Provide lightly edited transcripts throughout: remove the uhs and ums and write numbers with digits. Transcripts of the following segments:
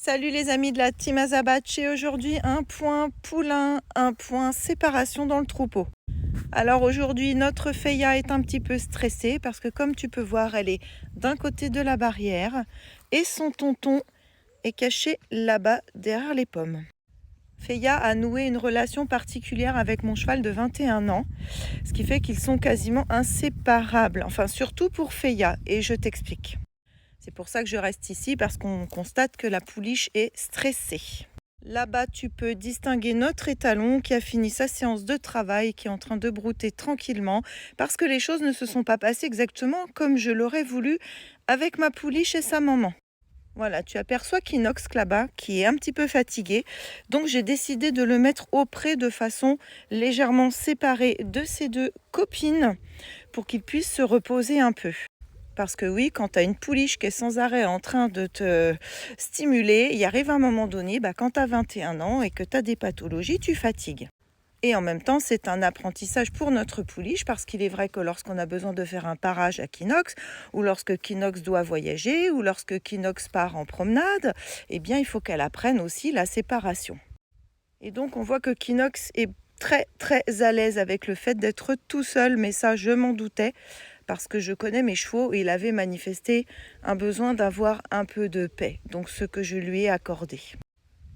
Salut les amis de la team Azabache, aujourd'hui un point poulain, un point séparation dans le troupeau. Alors aujourd'hui notre Feya est un petit peu stressée parce que comme tu peux voir elle est d'un côté de la barrière et son tonton est caché là-bas derrière les pommes. Feya a noué une relation particulière avec mon cheval de 21 ans, ce qui fait qu'ils sont quasiment inséparables, enfin surtout pour Feya, et je t'explique. C'est pour ça que je reste ici parce qu'on constate que la pouliche est stressée. Là-bas, tu peux distinguer notre étalon qui a fini sa séance de travail, qui est en train de brouter tranquillement parce que les choses ne se sont pas passées exactement comme je l'aurais voulu avec ma pouliche et sa maman. Voilà, tu aperçois Kinox là-bas qui est un petit peu fatigué. Donc j'ai décidé de le mettre auprès de façon légèrement séparée de ses deux copines pour qu'il puisse se reposer un peu. Parce que oui, quand tu as une pouliche qui est sans arrêt en train de te stimuler, il arrive un moment donné, quand tu as 21 ans et que tu as des pathologies, tu fatigues. Et en même temps, c'est un apprentissage pour notre pouliche parce qu'il est vrai que lorsqu'on a besoin de faire un parage à Kinox, ou lorsque Kinox doit voyager, ou lorsque Kinox part en promenade, eh bien, il faut qu'elle apprenne aussi la séparation. Et donc, on voit que Kinox est très, très à l'aise avec le fait d'être tout seul, mais ça, je m'en doutais parce que je connais mes chevaux et il avait manifesté un besoin d'avoir un peu de paix, donc ce que je lui ai accordé.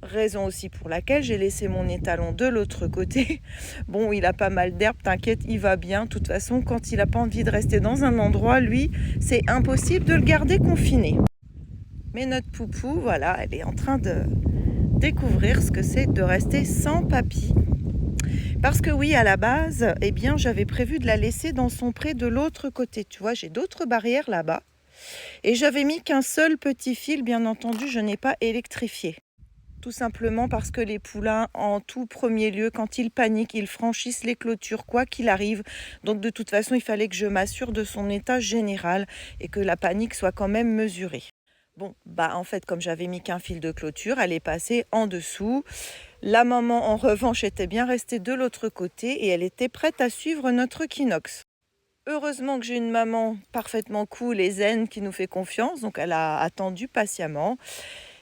Raison aussi pour laquelle j'ai laissé mon étalon de l'autre côté. Bon, il a pas mal d'herbe, t'inquiète, il va bien. De toute façon, quand il n'a pas envie de rester dans un endroit, lui, c'est impossible de le garder confiné. Mais notre poupou, voilà, elle est en train de découvrir ce que c'est de rester sans papy. Parce que oui, à la base, eh bien, j'avais prévu de la laisser dans son pré de l'autre côté. Tu vois, j'ai d'autres barrières là-bas. Et j'avais mis qu'un seul petit fil, bien entendu, je n'ai pas électrifié. Tout simplement parce que les poulains, en tout premier lieu, quand ils paniquent, ils franchissent les clôtures, quoi qu'il arrive. Donc de toute façon, il fallait que je m'assure de son état général et que la panique soit quand même mesurée. Bon, en fait, comme j'avais mis qu'un fil de clôture, elle est passée en dessous. La maman, en revanche, était bien restée de l'autre côté et elle était prête à suivre notre Kinox. Heureusement que j'ai une maman parfaitement cool et zen qui nous fait confiance, donc elle a attendu patiemment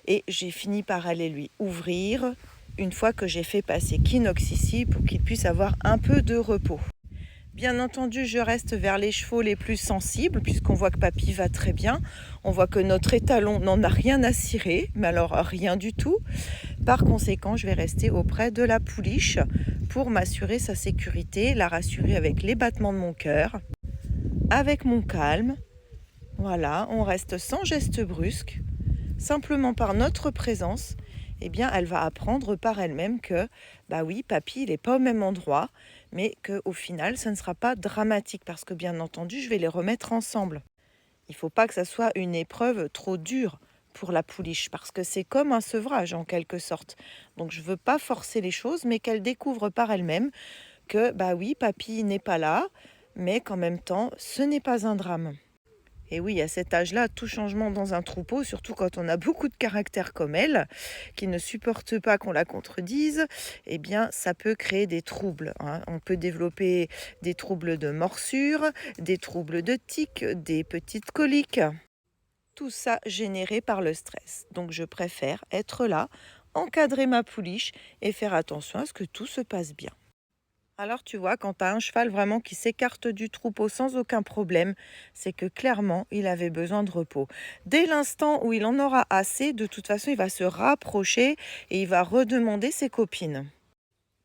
et j'ai fini par aller lui ouvrir une fois que j'ai fait passer Kinox ici pour qu'il puisse avoir un peu de repos. Bien entendu, je reste vers les chevaux les plus sensibles puisqu'on voit que papy va très bien. On voit que notre étalon n'en a rien à cirer, mais alors rien du tout. Par conséquent, je vais rester auprès de la pouliche pour m'assurer sa sécurité, la rassurer avec les battements de mon cœur, avec mon calme. Voilà, on reste sans geste brusque, simplement par notre présence. Eh bien, elle va apprendre par elle-même que, oui, papy, il n'est pas au même endroit, mais qu'au final, ça ne sera pas dramatique parce que, bien entendu, je vais les remettre ensemble. Il ne faut pas que ça soit une épreuve trop dure pour la pouliche parce que c'est comme un sevrage en quelque sorte. Donc, je ne veux pas forcer les choses, mais qu'elle découvre par elle-même que, oui, papy n'est pas là, mais qu'en même temps, ce n'est pas un drame. Et oui, à cet âge-là, tout changement dans un troupeau, surtout quand on a beaucoup de caractère comme elle, qui ne supporte pas qu'on la contredise, eh bien, ça peut créer des troubles, hein. On peut développer des troubles de morsure, des troubles de tiques, des petites coliques. Tout ça généré par le stress. Donc, je préfère être là, encadrer ma pouliche et faire attention à ce que tout se passe bien. Alors tu vois, quand tu as un cheval vraiment qui s'écarte du troupeau sans aucun problème, c'est que clairement, il avait besoin de repos. Dès l'instant où il en aura assez, de toute façon, il va se rapprocher et il va redemander ses copines.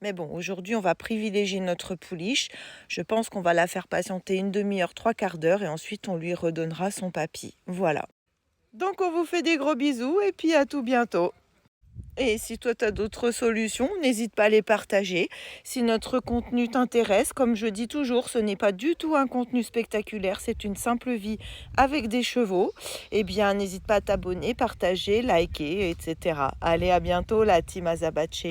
Mais bon, aujourd'hui, on va privilégier notre pouliche. Je pense qu'on va la faire patienter une demi-heure, trois quarts d'heure et ensuite on lui redonnera son papy. Voilà. Donc on vous fait des gros bisous et puis à tout bientôt. Et si toi, tu as d'autres solutions, n'hésite pas à les partager. Si notre contenu t'intéresse, comme je dis toujours, ce n'est pas du tout un contenu spectaculaire, c'est une simple vie avec des chevaux. Eh bien, n'hésite pas à t'abonner, partager, liker, etc. Allez, à bientôt, la team Azabache.